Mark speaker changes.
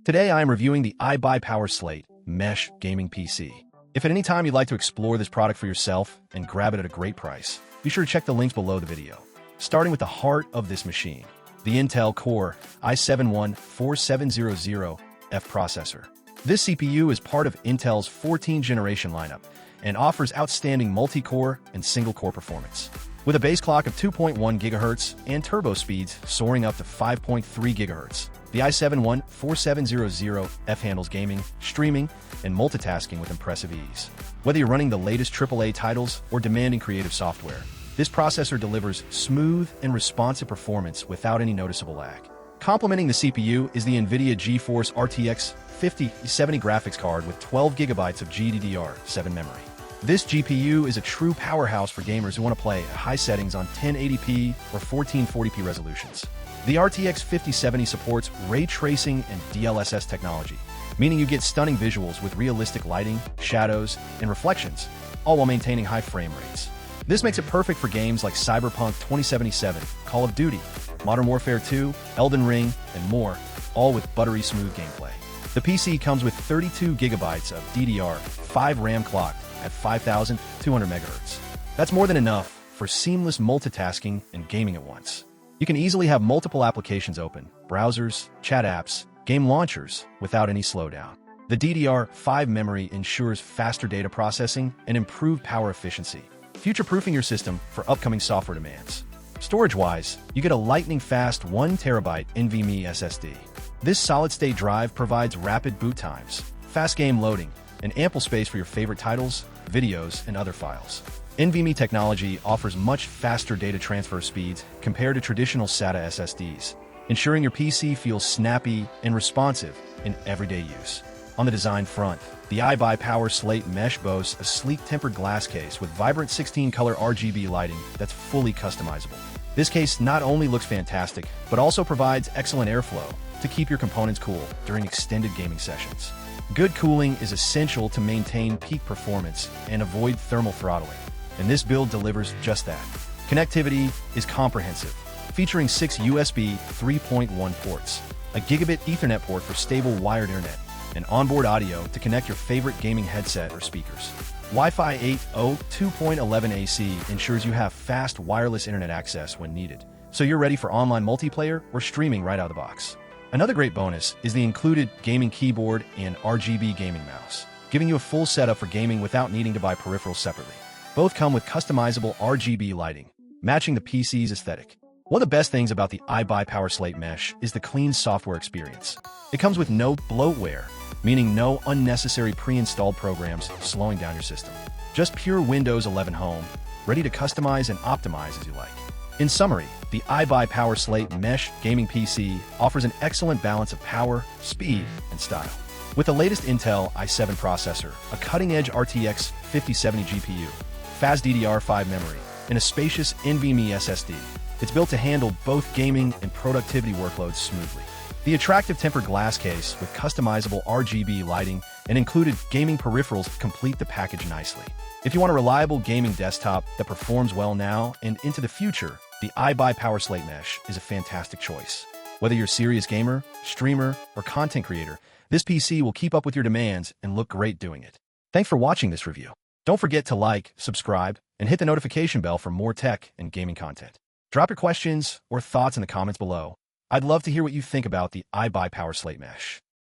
Speaker 1: Today I am reviewing the iBUYPOWER Slate MESH Gaming PC. If at any time you'd like to explore this product for yourself and grab it at a great price, be sure to check the links below the video. Starting with the heart of this machine, the Intel Core i7-14700F processor. This CPU is part of Intel's 14th generation lineup and offers outstanding multi-core and single-core performance. With a base clock of 2.1 GHz and turbo speeds soaring up to 5.3 GHz, the i7-14700F handles gaming, streaming, and multitasking with impressive ease. Whether you're running the latest AAA titles or demanding creative software, this processor delivers smooth and responsive performance without any noticeable lag. Complementing the CPU is the NVIDIA GeForce RTX 5070 graphics card with 12 GB of GDDR5 memory. This GPU is a true powerhouse for gamers who want to play at high settings on 1080p or 1440p resolutions. The RTX 5070 supports ray tracing and DLSS technology, meaning you get stunning visuals with realistic lighting, shadows, and reflections, all while maintaining high frame rates. This makes it perfect for games like Cyberpunk 2077, Call of Duty, Modern Warfare 2, Elden Ring, and more, all with buttery smooth gameplay. The PC comes with 32GB of DDR5 RAM clocked at 5,200 MHz. That's more than enough for seamless multitasking and gaming at once. You can easily have multiple applications open, browsers, chat apps, game launchers, without any slowdown. The DDR5 memory ensures faster data processing and improved power efficiency, future-proofing your system for upcoming software demands. Storage-wise, you get a lightning-fast 1TB NVMe SSD. This solid-state drive provides rapid boot times, fast game loading, and ample space for your favorite titles, videos, and other files. NVMe technology offers much faster data transfer speeds compared to traditional SATA SSDs, ensuring your PC feels snappy and responsive in everyday use. On the design front, the iBUYPOWER Slate Mesh boasts a sleek tempered glass case with vibrant 16-color RGB lighting that's fully customizable. This case not only looks fantastic, but also provides excellent airflow to keep your components cool during extended gaming sessions. Good cooling is essential to maintain peak performance and avoid thermal throttling, and this build delivers just that. Connectivity is comprehensive, featuring 6 USB 3.1 ports, a gigabit Ethernet port for stable wired internet, and onboard audio to connect your favorite gaming headset or speakers. Wi-Fi 8.0 2.11 AC ensures you have fast wireless internet access when needed, so you're ready for online multiplayer or streaming right out of the box. Another great bonus is the included gaming keyboard and RGB gaming mouse, giving you a full setup for gaming without needing to buy peripherals separately. Both come with customizable RGB lighting, matching the PC's aesthetic. One of the best things about the iBUYPOWER Slate Mesh is the clean software experience. It comes with no bloatware, meaning no unnecessary pre-installed programs slowing down your system. Just pure Windows 11 Home, ready to customize and optimize as you like. In summary, the iBUYPOWER Slate MESH Gaming PC offers an excellent balance of power, speed, and style. With the latest Intel i7 processor, a cutting-edge RTX 5070 GPU, fast DDR5 memory, and a spacious NVMe SSD, it's built to handle both gaming and productivity workloads smoothly. The attractive tempered glass case with customizable RGB lighting and included gaming peripherals complete the package nicely. If you want a reliable gaming desktop that performs well now and into the future, the iBUYPOWER Slate Mesh is a fantastic choice. Whether you're a serious gamer, streamer, or content creator, this PC will keep up with your demands and look great doing it. Thanks for watching this review. Don't forget to like, subscribe, and hit the notification bell for more tech and gaming content. Drop your questions or thoughts in the comments below. I'd love to hear what you think about the iBUYPOWER Slate Mesh.